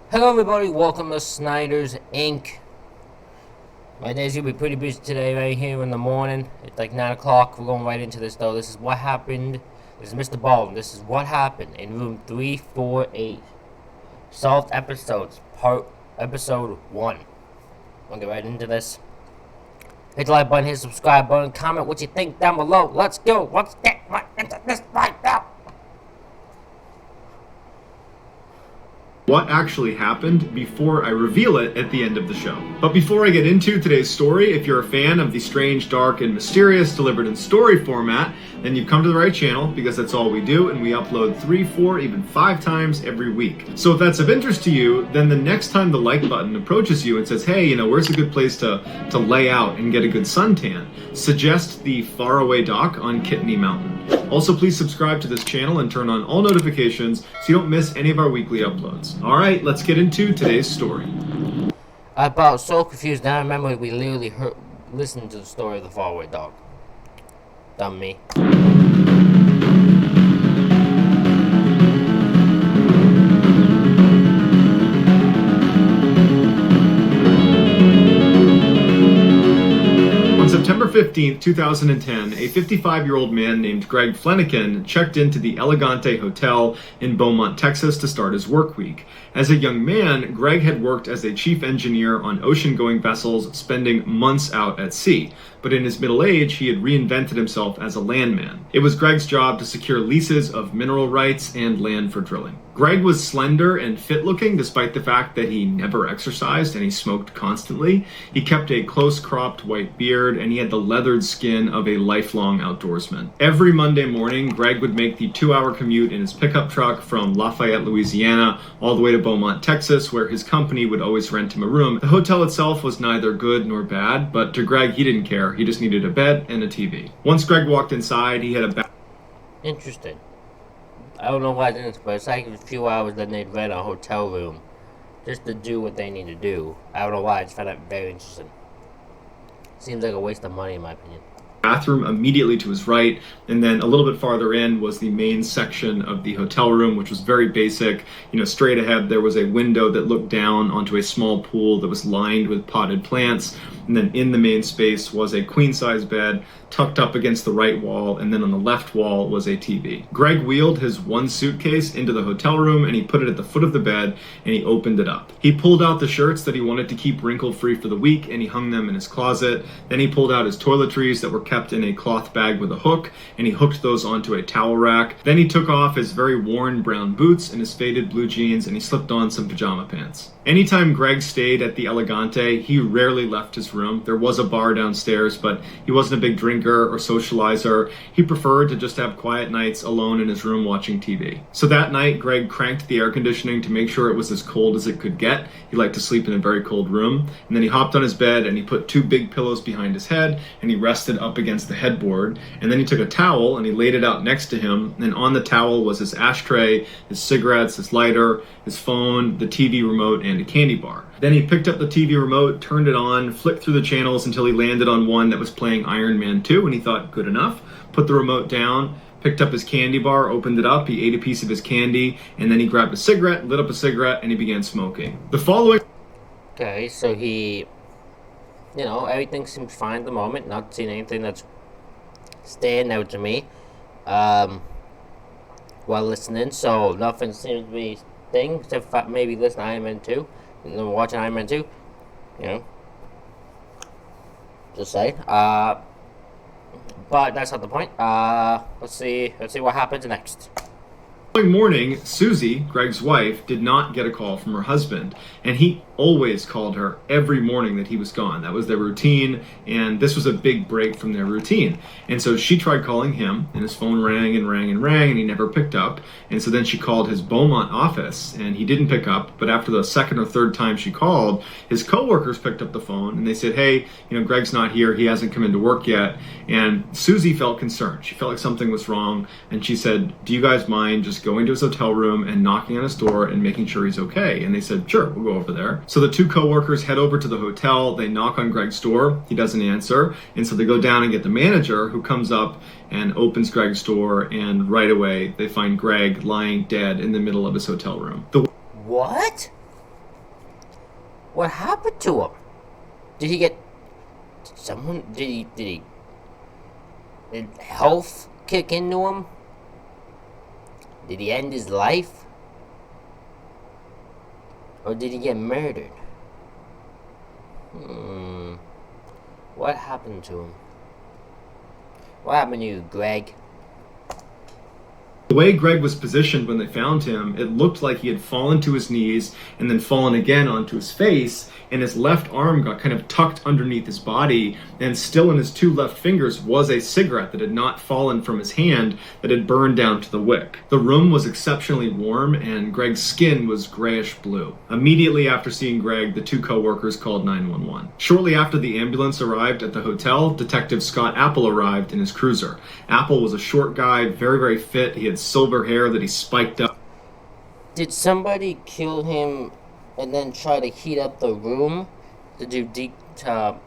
Hello everybody, welcome to Snyder's Inc. My day's gonna be pretty busy today right here in the morning. It's like 9 o'clock, we're going right into this though. This is what happened. This is Mr. Ballen. This is what happened in room 348. Solved episodes, episode 1. We'll get right into this. Hit the like button, hit the subscribe button, comment what you think down below. Let's go, let's get right into this right now. What actually happened before I reveal it at the end of the show. But before I get into today's story, if you're a fan of the strange, dark, and mysterious delivered in story format, then you've come to the right channel because that's all we do, and we upload 3, 4, even 5 times every week. So if that's of interest to you, then the next time the like button approaches you and says, hey, where's a good place to lay out and get a good suntan, suggest the faraway dock on Kidney Mountain. Also, please subscribe to this channel and turn on all notifications so you don't miss any of our weekly uploads. All right, let's get into today's story. I was so confused. Now I remember we literally listened to the story of the faraway dog. Dumb me. On September 15th, 2010, a 55-year-old man named Greg Flanagan checked into the Elegante Hotel in Beaumont, Texas to start his work week. As a young man, Greg had worked as a chief engineer on ocean-going vessels, spending months out at sea. But in his middle age, he had reinvented himself as a landman. It was Greg's job to secure leases of mineral rights and land for drilling. Greg was slender and fit-looking despite the fact that he never exercised and he smoked constantly. He kept a close-cropped white beard and he had the leathered skin of a lifelong outdoorsman. Every Monday morning, Greg would make the 2-hour commute in his pickup truck from Lafayette, Louisiana, all the way to Beaumont, Texas, where his company would always rent him a room. The hotel itself was neither good nor bad, but to Greg, he didn't care. He just needed a bed and a TV. Once Greg walked inside, he had a Interesting. I don't know why I didn't, but it's like a few hours then they'd rent a hotel room just to do what they need to do. I don't know why, I just found that very interesting. Seems like a waste of money in my opinion. Bathroom immediately to his right, and then a little bit farther in was the main section of the hotel room, which was very basic. Straight ahead there was a window that looked down onto a small pool that was lined with potted plants, and then in the main space was a queen-size bed tucked up against the right wall, and then on the left wall was a TV. Greg wheeled his one suitcase into the hotel room and he put it at the foot of the bed and he opened it up. He pulled out the shirts that he wanted to keep wrinkle-free for the week and he hung them in his closet. Then he pulled out his toiletries that were kept in a cloth bag with a hook and he hooked those onto a towel rack. Then he took off his very worn brown boots and his faded blue jeans and he slipped on some pajama pants. Anytime Greg stayed at the Elegante, he rarely left his room. There was a bar downstairs, but he wasn't a big drinker or socializer. He preferred to just have quiet nights alone in his room watching TV. So that night, Greg cranked the air conditioning to make sure it was as cold as it could get. He liked to sleep in a very cold room. And then he hopped on his bed and he put 2 big pillows behind his head and he rested up against the headboard. And then he took a towel and he laid it out next to him. And on the towel was his ashtray, his cigarettes, his lighter, his phone, the TV remote, and a candy bar. Then he picked up the TV remote, turned it on, flipped through the channels until he landed on one that was playing Iron Man 2, and he thought, good enough. Put the remote down, picked up his candy bar, opened it up, he ate a piece of his candy, and then he grabbed a cigarette, lit up a cigarette, and he began smoking. The following... Okay, so he... everything seems fine at the moment. Not seeing anything that's standing out to me. While listening, so nothing seems to be thing except for maybe listen to Iron Man 2 and then watching Iron Man 2, just saying. But that's not the point. Let's see what happens next. The following morning, Susie, Greg's wife, did not get a call from her husband, and he always called her every morning that he was gone. That was their routine, and this was a big break from their routine. And so she tried calling him, and his phone rang and rang and rang, and he never picked up. And so then she called his Beaumont office, and he didn't pick up. But after the second or third time she called, his coworkers picked up the phone, and they said, hey, Greg's not here. He hasn't come into work yet. And Susie felt concerned. She felt like something was wrong, and she said, do you guys mind just going to his hotel room and knocking on his door and making sure he's okay? And they said, sure, we'll go over there. So the 2 coworkers head over to the hotel. They knock on Greg's door. He doesn't answer. And so they go down and get the manager, who comes up and opens Greg's door. And right away, they find Greg lying dead in the middle of his hotel room. What? What happened to him? Did he get someone? Did health kick into him? Did he end his life? Or did he get murdered? What happened to him? What happened to you, Greg? The way Greg was positioned when they found him, it looked like he had fallen to his knees and then fallen again onto his face, and his left arm got kind of tucked underneath his body, and still in his two left fingers was a cigarette that had not fallen from his hand that had burned down to the wick. The room was exceptionally warm, and Greg's skin was grayish blue. Immediately after seeing Greg, the two co-workers called 911. Shortly after the ambulance arrived at the hotel, Detective Scott Apple arrived in his cruiser. Apple was a short guy, very, very fit. He had silver hair that he spiked up. Did somebody kill him and then try to heat up the room to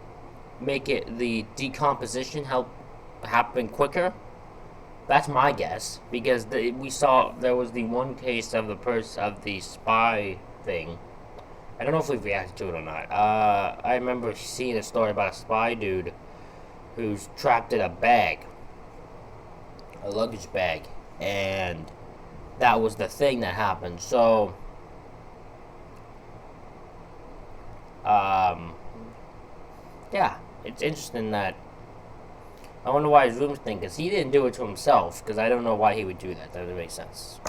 make the decomposition happen quicker? That's my guess, because we saw there was the one case of the spy thing. I don't know if we've reacted to it or not. I remember seeing a story about a spy dude who's trapped in a luggage bag, and that was the thing that happened. So yeah, it's interesting that I wonder why his room stink, because he didn't do it to himself, because I don't know why he would do that. That doesn't make sense.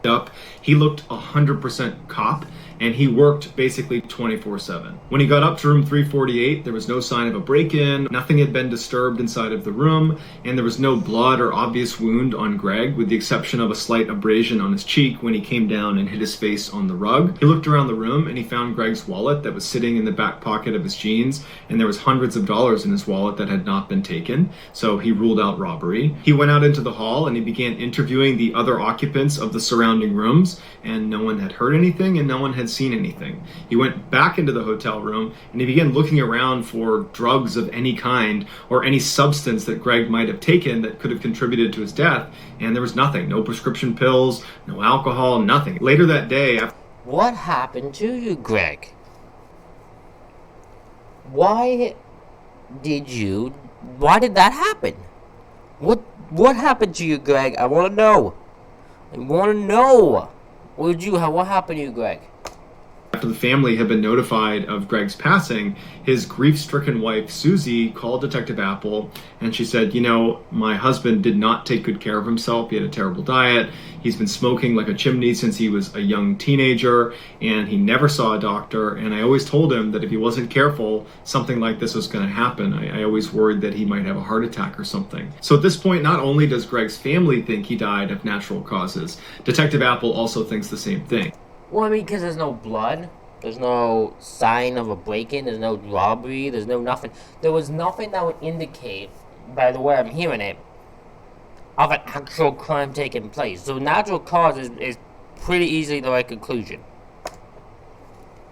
Up. He looked 100% cop, and he worked basically 24/7. When he got up to room 348, there was no sign of a break-in, nothing had been disturbed inside of the room, and there was no blood or obvious wound on Greg, with the exception of a slight abrasion on his cheek when he came down and hit his face on the rug. He looked around the room, and he found Greg's wallet that was sitting in the back pocket of his jeans, and there was hundreds of dollars in his wallet that had not been taken, so he ruled out robbery. He went out into the hall, and he began interviewing the other occupants of the surrounding rooms, and no one had heard anything and no one had seen anything. He went back into the hotel room and he began looking around for drugs of any kind or any substance that Greg might have taken that could have contributed to his death, and there was nothing. No prescription pills, no alcohol, nothing. Later that day, what happened to you, Greg? Why did that happen? What happened to you, Greg? I want to know. What happened to you, Greg? After the family had been notified of Greg's passing, his grief-stricken wife, Susie, called Detective Apple, and she said, my husband did not take good care of himself. He had a terrible diet. He's been smoking like a chimney since he was a young teenager, and he never saw a doctor, and I always told him that if he wasn't careful, something like this was going to happen. I always worried that he might have a heart attack or something. So at this point, not only does Greg's family think he died of natural causes, Detective Apple also thinks the same thing. Well, because there's no blood, there's no sign of a break-in, there's no robbery, there's no nothing. There was nothing that would indicate, by the way I'm hearing it, of an actual crime taking place. So natural cause is pretty easily the right conclusion.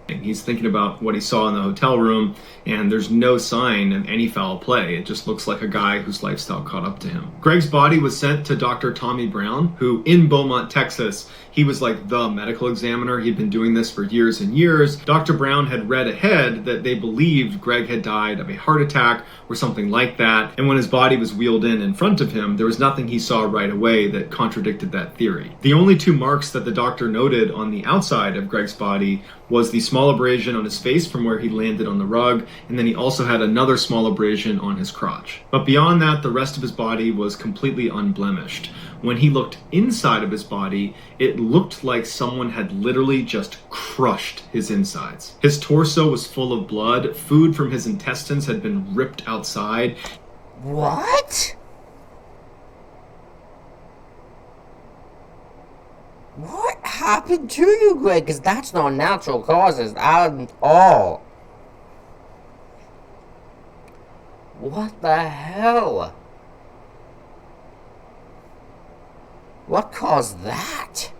He's thinking about what he saw in the hotel room, and there's no sign of any foul play. It just looks like a guy whose lifestyle caught up to him. Greg's body was sent to Dr. Tommy Brown, who in Beaumont, Texas, he was like the medical examiner. He'd been doing this for years and years. Dr. Brown had read ahead that they believed Greg had died of a heart attack or something like that. And when his body was wheeled in front of him, there was nothing he saw right away that contradicted that theory. The only two marks that the doctor noted on the outside of Greg's body was the small abrasion on his face from where he landed on the rug, and then he also had another small abrasion on his crotch. But beyond that, the rest of his body was completely unblemished. When he looked inside of his body, it looked like someone had literally just crushed his insides. His torso was full of blood. Food from his intestines had been ripped outside. What? What happened to you, Greg? Because that's not natural causes at all. What the hell? What caused that?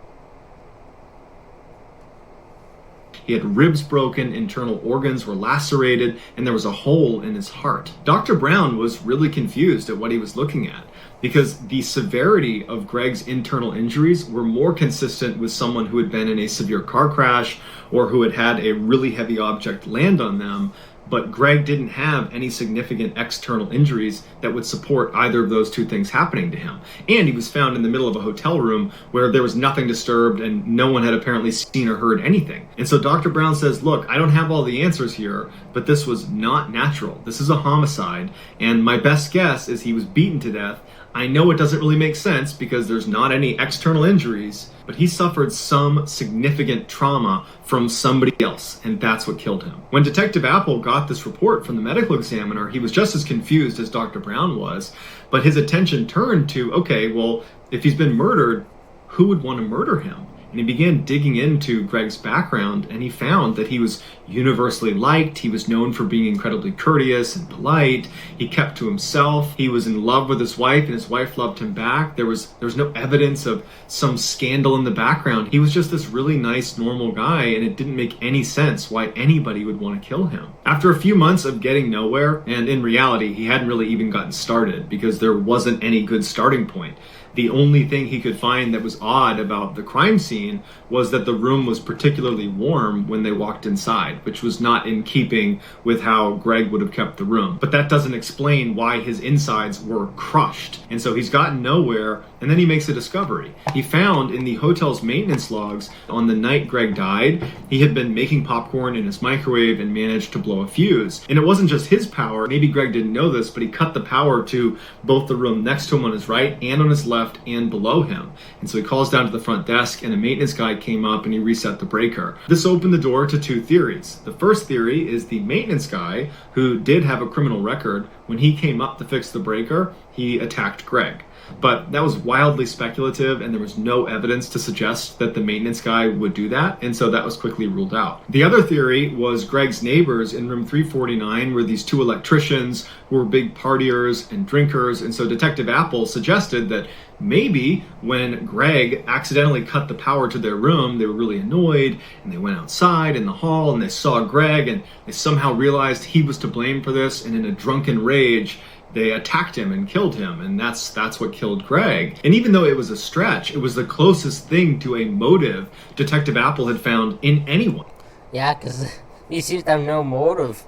He had ribs broken, internal organs were lacerated, and there was a hole in his heart. Dr. Brown was really confused at what he was looking at, because the severity of Greg's internal injuries were more consistent with someone who had been in a severe car crash or who had had a really heavy object land on them. But Greg didn't have any significant external injuries that would support either of those two things happening to him. And he was found in the middle of a hotel room where there was nothing disturbed and no one had apparently seen or heard anything. And so Dr. Brown says, look, I don't have all the answers here, but this was not natural. This is a homicide, and my best guess is he was beaten to death. I know it doesn't really make sense because there's not any external injuries, but he suffered some significant trauma from somebody else, and that's what killed him. When Detective Apple got this report from the medical examiner, he was just as confused as Dr. Brown was, but his attention turned to, okay, well, if he's been murdered, who would want to murder him? And he began digging into Greg's background, and he found that he was universally liked. He was known for being incredibly courteous and polite. He kept to himself. He was in love with his wife, and his wife loved him back. There was no evidence of some scandal in the background. He was just this really nice, normal guy, and it didn't make any sense why anybody would want to kill him. After a few months of getting nowhere, and in reality, he hadn't really even gotten started because there wasn't any good starting point. The only thing he could find that was odd about the crime scene was that the room was particularly warm when they walked inside, which was not in keeping with how Greg would have kept the room. But that doesn't explain why his insides were crushed. And so he's gotten nowhere, and then he makes a discovery. He found in the hotel's maintenance logs on the night Greg died, he had been making popcorn in his microwave and managed to blow a fuse. And it wasn't just his power. Maybe Greg didn't know this, but he cut the power to both the room next to him on his right and on his left and below him. And so he calls down to the front desk, and a maintenance guy came up and he reset the breaker. This opened the door to two theories. The first theory is the maintenance guy, who did have a criminal record, when he came up to fix the breaker, he attacked Greg. But that was wildly speculative, and there was no evidence to suggest that the maintenance guy would do that, and so that was quickly ruled out. The other theory was Greg's neighbors in room 349 were these two electricians who were big partiers and drinkers, and so Detective Apple suggested that maybe when Greg accidentally cut the power to their room, they were really annoyed, and they went outside in the hall, and they saw Greg, and they somehow realized he was to blame for this, and in a drunken rage, they attacked him and killed him, and that's what killed Greg. And even though it was a stretch, it was the closest thing to a motive Detective Apple had found in anyone. Yeah, because he seems to have no motive.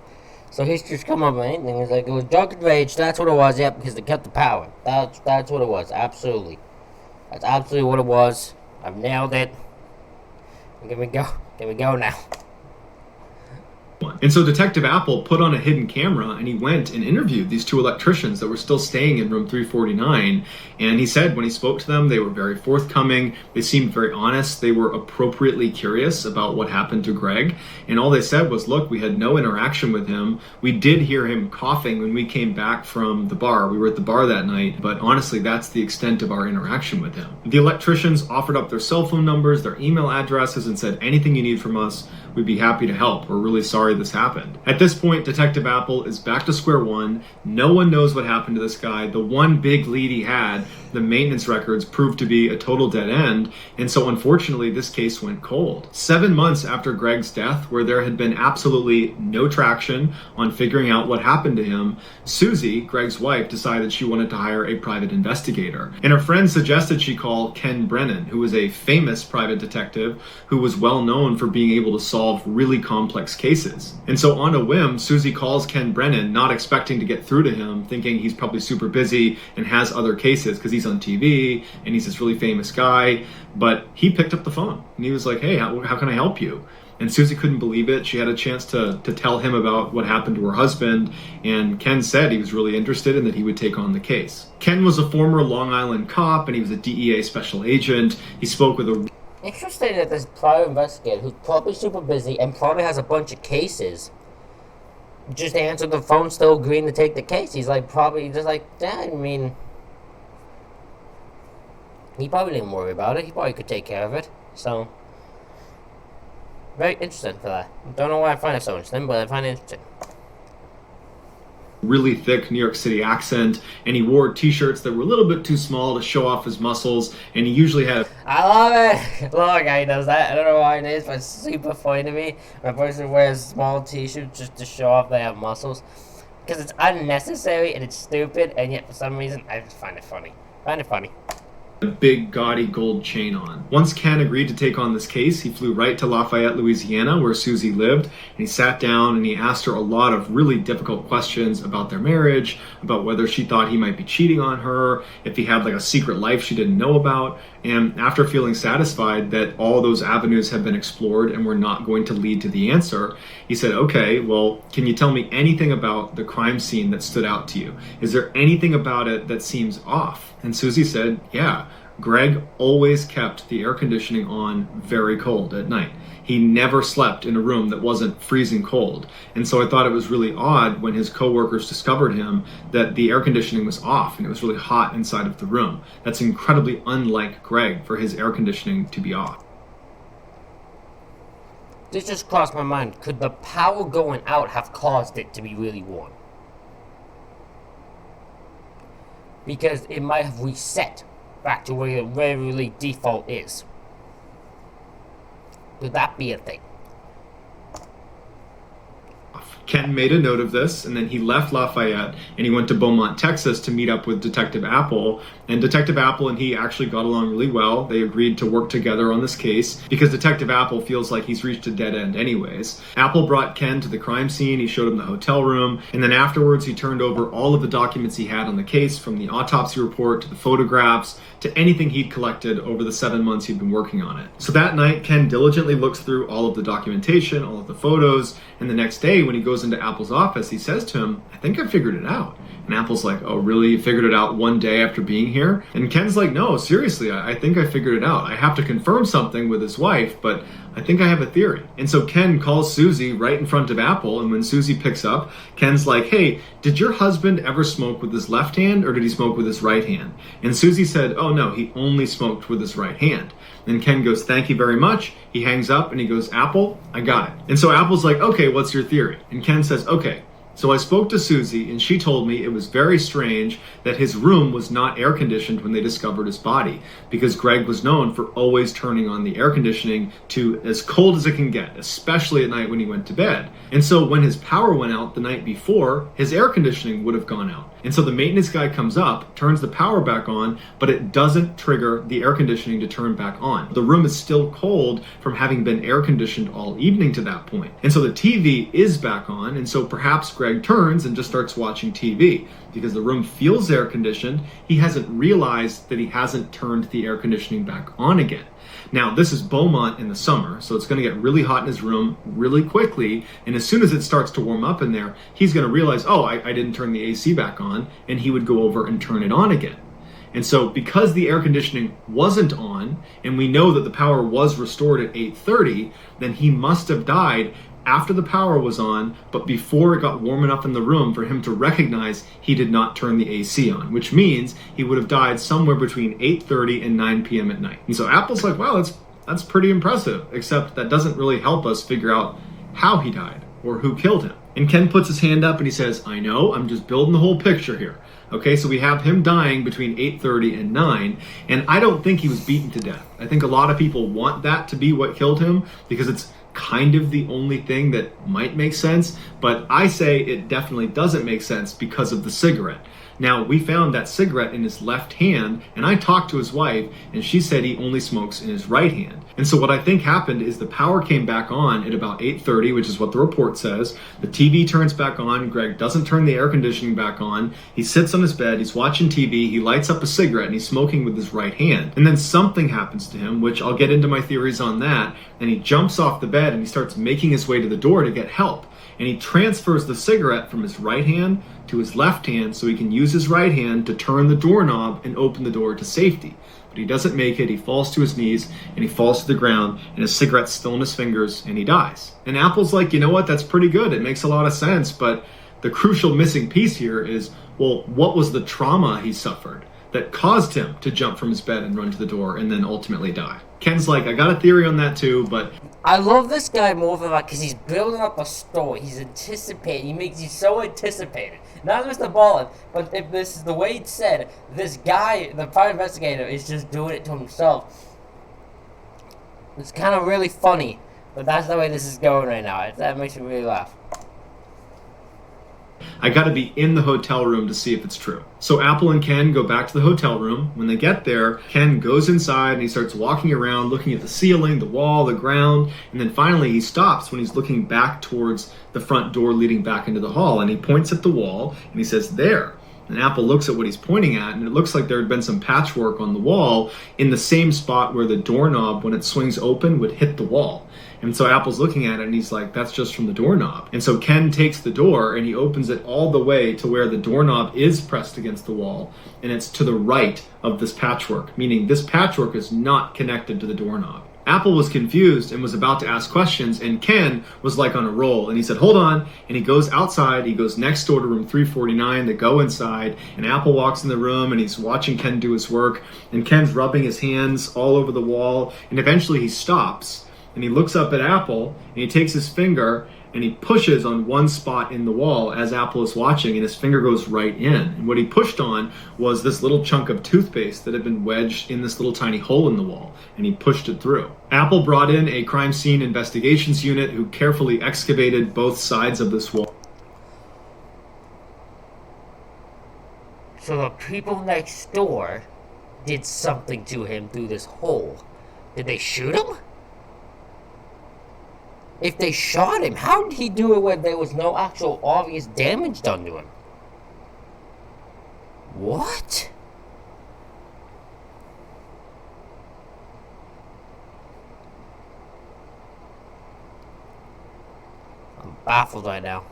So he's just come up with anything. It's like, it was drunken rage, that's what it was, yeah, because they cut the power. That's what it was, absolutely. That's absolutely what it was. I've nailed it. Here we go now. And so Detective Apple put on a hidden camera and he went and interviewed these two electricians that were still staying in room 349. And he said when he spoke to them, they were very forthcoming. They seemed very honest. They were appropriately curious about what happened to Greg. And all they said was, look, we had no interaction with him. We did hear him coughing when we came back from the bar. We were at the bar that night. But honestly, that's the extent of our interaction with him. The electricians offered up their cell phone numbers, their email addresses, and said, anything you need from us, we'd be happy to help. We're really sorry this happened. At this point, Detective Apple is back to square one. No one knows what happened to this guy. The one big lead he had, the maintenance records, proved to be a total dead end. And so unfortunately, this case went cold. 7 months after Greg's death, where there had been absolutely no traction on figuring out what happened to him, Susie, Greg's wife, decided she wanted to hire a private investigator. And her friend suggested she call Ken Brennan, who was a famous private detective who was well known for being able to solve really complex cases. And so on a whim, Susie calls Ken Brennan, not expecting to get through to him, thinking he's probably super busy and has other cases because he's on TV and he's this really famous guy. But he picked up the phone and he was like, hey, how can I help you? And Susie couldn't believe it. She had a chance to tell him about what happened to her husband, and Ken said he was really interested and that he would take on the case. Ken was a former Long Island cop, and he was a DEA special agent. He spoke with a... Interesting that this private investigator, who's probably super busy and probably has a bunch of cases, just answered the phone, still agreeing to take the case. He's like, probably just like, yeah, I mean, he probably didn't worry about it. He probably could take care of it. So, very interesting for that. Don't know why I find it so interesting, but I find it interesting. really thick New York City accent, and he wore t-shirts that were a little bit too small to show off his muscles, and he usually had... I love it! Love a guy who does that. I don't know why it is, but it's super funny to me when a person wears small t-shirts just to show off they have muscles. Because it's unnecessary and it's stupid, and yet for some reason I just find it funny. A big gaudy gold chain on. Once Ken agreed to take on this case, he flew right to Lafayette, Louisiana, where Susie lived, and he sat down and he asked her a lot of really difficult questions about their marriage, about whether she thought he might be cheating on her, if he had like a secret life she didn't know about. And after feeling satisfied that all those avenues had been explored and were not going to lead to the answer, he said, okay, well, can you tell me anything about the crime scene that stood out to you? Is there anything about it that seems off? And Susie said, yeah, Greg always kept the air conditioning on very cold at night. He never slept in a room that wasn't freezing cold. And so I thought it was really odd when his coworkers discovered him that the air conditioning was off and it was really hot inside of the room. That's incredibly unlike Greg for his air conditioning to be off. This just crossed my mind. Could the power going out have caused it to be really warm? Because it might have reset back to where it regularly default is. Could that be a thing? Ken made a note of this, and then he left Lafayette and he went to Beaumont, Texas to meet up with Detective Apple. And Detective Apple and he actually got along really well. They agreed to work together on this case because Detective Apple feels like he's reached a dead end anyways. Apple brought Ken to the crime scene, he showed him the hotel room, and then afterwards he turned over all of the documents he had on the case, from the autopsy report to the photographs to anything he'd collected over the 7 months he'd been working on it. So that night, Ken diligently looks through all of the documentation, all of the photos, and the next day when he goes into Apple's office, he says to him, I think I figured it out. And Apple's like, oh really, you figured it out one day after being here? And Ken's like, no, seriously, I think I figured it out. I have to confirm something with his wife, but I think I have a theory. And so Ken calls Susie right in front of Apple, and when Susie picks up, Ken's like, hey, did your husband ever smoke with his left hand or did he smoke with his right hand? And Susie said, oh no, he only smoked with his right hand. And Ken goes, thank you very much. He hangs up and he goes, Apple, I got it. And so Apple's like, okay, what's your theory? And Ken says, okay, so I spoke to Susie and she told me it was very strange that his room was not air conditioned when they discovered his body, because Greg was known for always turning on the air conditioning to as cold as it can get, especially at night when he went to bed. And so when his power went out the night before, his air conditioning would have gone out. And so the maintenance guy comes up, turns the power back on, but it doesn't trigger the air conditioning to turn back on. The room is still cold from having been air conditioned all evening to that point. And so the TV is back on, and so perhaps Greg turns and just starts watching TV. Because the room feels air conditioned, he hasn't realized that he hasn't turned the air conditioning back on again. Now, this is Beaumont in the summer, so it's going to get really hot in his room really quickly, and as soon as it starts to warm up in there, he's going to realize, oh, I didn't turn the AC back on, and he would go over and turn it on again. And so because the air conditioning wasn't on, and we know that the power was restored at 8:30, then he must have died after the power was on, but before it got warm enough in the room for him to recognize he did not turn the AC on, which means he would have died somewhere between 8:30 and 9 p.m. at night. And so Apple's like, wow, that's pretty impressive, except that doesn't really help us figure out how he died or who killed him. And Ken puts his hand up and he says, I know, I'm just building the whole picture here. Okay, so we have him dying between 8:30 and 9, and I don't think he was beaten to death. I think a lot of people want that to be what killed him because it's kind of the only thing that might make sense, but I say it definitely doesn't make sense because of the cigarette. Now, we found that cigarette in his left hand, and I talked to his wife, and she said he only smokes in his right hand. And so what I think happened is the power came back on at about 8:30, which is what the report says. The TV turns back on. Greg doesn't turn the air conditioning back on. He sits on his bed. He's watching TV. He lights up a cigarette, and he's smoking with his right hand. And then something happens to him, which I'll get into my theories on that, and he jumps off the bed, and he starts making his way to the door to get help. And he transfers the cigarette from his right hand to his left hand so he can use his right hand to turn the doorknob and open the door to safety. But he doesn't make it. He falls to his knees and he falls to the ground, and his cigarette's still in his fingers, and he dies. And Apple's like, you know what, that's pretty good. It makes a lot of sense. But the crucial missing piece here is, well, what was the trauma he suffered that caused him to jump from his bed and run to the door and then ultimately die? Ken's like, I got a theory on that too, but I love this guy more than that because he's building up a story. He's anticipating. He makes you so anticipated. Not Mr. Ballen, but if this is the way it's said, this guy, the private investigator, is just doing it to himself. It's kind of really funny, but that's the way this is going right now. That makes me really laugh. I got to be in the hotel room to see if it's true. So Apple and Ken go back to the hotel room. When they get there, Ken goes inside and he starts walking around, looking at the ceiling, the wall, the ground, and then finally he stops when he's looking back towards the front door leading back into the hall, and he points at the wall and he says, "There." And Apple looks at what he's pointing at, and it looks like there had been some patchwork on the wall in the same spot where the doorknob, when it swings open, would hit the wall. And so Apple's looking at it and he's like, that's just from the doorknob. And so Ken takes the door and he opens it all the way to where the doorknob is pressed against the wall, and it's to the right of this patchwork, meaning this patchwork is not connected to the doorknob. Apple was confused and was about to ask questions, and Ken was like on a roll, and he said, "Hold on," and he goes outside. He goes next door to room 349. They go inside, and Apple walks in the room, and he's watching Ken do his work, and Ken's rubbing his hands all over the wall, and eventually he stops, and he looks up at Apple, and he takes his finger, and he pushes on one spot in the wall as Apple is watching, and his finger goes right in. And what he pushed on was this little chunk of toothpaste that had been wedged in this little tiny hole in the wall, and he pushed it through. Apple brought in a crime scene investigations unit who carefully excavated both sides of this wall. So the people next door did something to him through this hole. Did they shoot him? If they shot him, how did he do it when there was no actual obvious damage done to him? What? I'm baffled right now.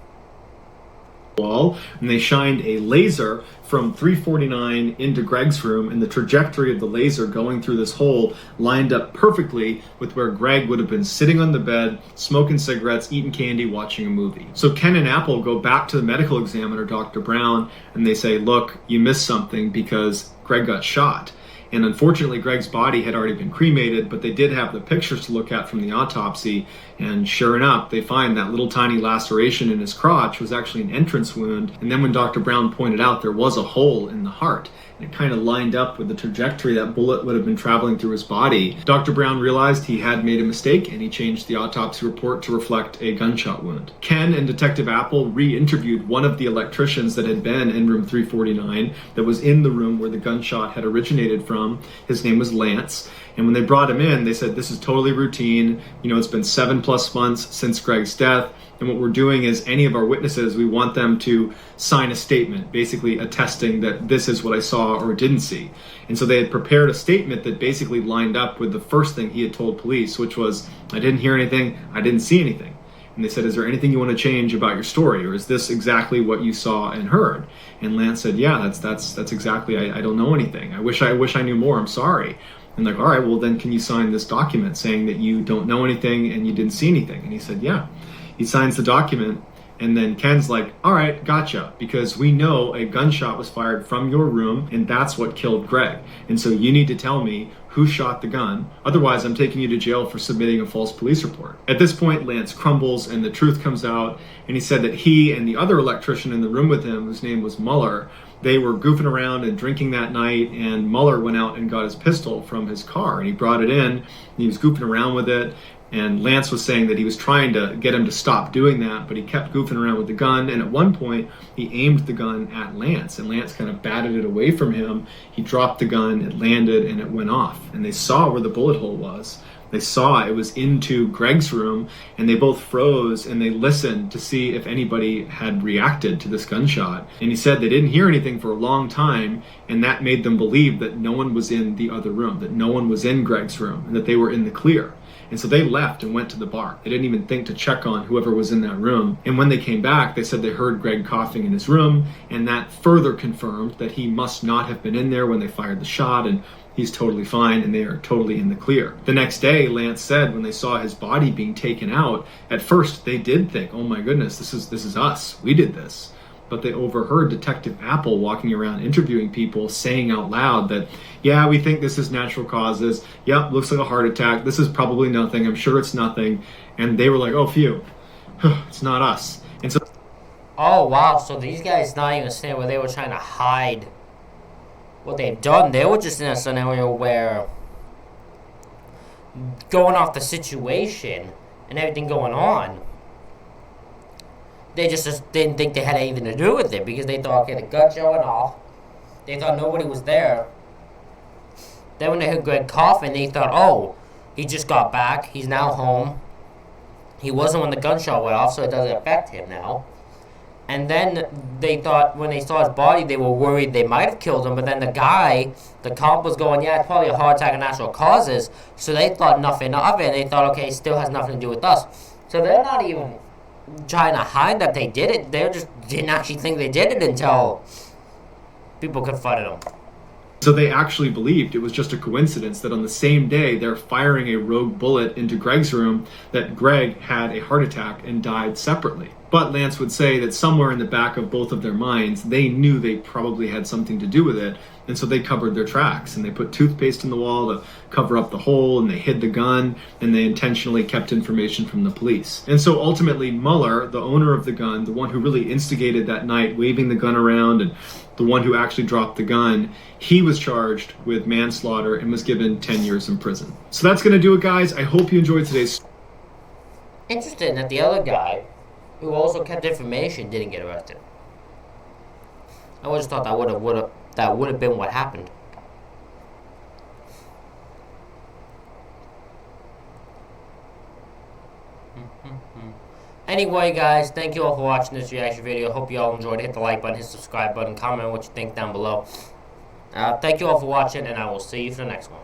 Wall, and they shined a laser from 349 into Greg's room, and the trajectory of the laser going through this hole lined up perfectly with where Greg would have been sitting on the bed, smoking cigarettes, eating candy, watching a movie. So Ken and Apple go back to the medical examiner, Dr. Brown, and they say, "Look, you missed something because Greg got shot." And unfortunately, Greg's body had already been cremated, but they did have the pictures to look at from the autopsy. And sure enough, they find that little tiny laceration in his crotch was actually an entrance wound. And then when Dr. Brown pointed out there was a hole in the heart, and it kind of lined up with the trajectory that bullet would have been traveling through his body, Dr. Brown realized he had made a mistake, and he changed the autopsy report to reflect a gunshot wound. Ken and Detective Apple re-interviewed one of the electricians that had been in room 349 that was in the room where the gunshot had originated from. His name was Lance. And when they brought him in, they said, "This is totally routine. You know, it's been 7+ months since Greg's death. And what we're doing is any of our witnesses, we want them to sign a statement, basically attesting that this is what I saw or didn't see." And so they had prepared a statement that basically lined up with the first thing he had told police, which was, "I didn't hear anything, I didn't see anything." And they said, "Is there anything you want to change about your story, or is this exactly what you saw and heard?" And Lance said, "Yeah, that's exactly. I don't know anything. I wish I knew more. I'm sorry." And they're like, "All right, well then can you sign this document saying that you don't know anything and you didn't see anything?" And he said, "Yeah." He signs the document, and then Ken's like, "All right, gotcha, because we know a gunshot was fired from your room, and that's what killed Greg. And so you need to tell me who shot the gun. Otherwise, I'm taking you to jail for submitting a false police report." At this point, Lance crumbles, and the truth comes out, and he said that he and the other electrician in the room with him, whose name was Muller, they were goofing around and drinking that night, and Muller went out and got his pistol from his car, and he brought it in, and he was goofing around with it. And Lance was saying that he was trying to get him to stop doing that, but he kept goofing around with the gun. And at one point, he aimed the gun at Lance, and Lance kind of batted it away from him. He dropped the gun, it landed, and it went off. And they saw where the bullet hole was. They saw it was into Greg's room, and they both froze and they listened to see if anybody had reacted to this gunshot. And he said they didn't hear anything for a long time, and that made them believe that no one was in the other room, that no one was in Greg's room, and that they were in the clear. And so they left and went to the bar. They didn't even think to check on whoever was in that room. And when they came back, they said they heard Greg coughing in his room, and that further confirmed that he must not have been in there when they fired the shot, and he's totally fine, and they are totally in the clear. The next day, Lance said when they saw his body being taken out, at first they did think, "Oh my goodness, this is us. We did this." but they overheard Detective Apple walking around interviewing people saying out loud that, yeah, we think this is natural causes. Yep, looks like a heart attack. This is probably nothing. I'm sure it's nothing. And they were like, oh, phew, it's not us. And so, oh, wow, so these guys not even saying where they were trying to hide what they've done. They were just in a scenario where, going off the situation and everything going on, they just didn't think they had anything to do with it, because they thought, okay, the gun showing off. They thought nobody was there. Then when they heard Greg coughing, they thought, oh, he just got back. He's now home. He wasn't when the gunshot went off, so it doesn't affect him now. And then they thought, when they saw his body, they were worried they might have killed him. But then the guy, the cop, was going, yeah, it's probably a heart attack of natural causes. So they thought nothing of it. And they thought, okay, it still has nothing to do with us. So they're not even trying to hide that they did it. They just didn't actually think they did it until people confronted them. so they actually believed it was just a coincidence that on the same day they're firing a rogue bullet into Greg's room, that Greg had a heart attack and died separately. But Lance would say that somewhere in the back of both of their minds, they knew they probably had something to do with it, and so they covered their tracks, and they put toothpaste in the wall to cover up the hole, and they hid the gun, and they intentionally kept information from the police. And so ultimately, Mueller, the owner of the gun, the one who really instigated that night, waving the gun around, and the one who actually dropped the gun, he was charged with manslaughter and was given 10 years in prison. So that's going to do it, guys. I hope you enjoyed today's... Interesting that the other guy, who also kept information, didn't get arrested. I always thought that would have been what happened. Anyway, guys, thank you all for watching this reaction video. Hope you all enjoyed. Hit the like button, hit the subscribe button, comment what you think down below. Thank you all for watching, and I will see you for the next one.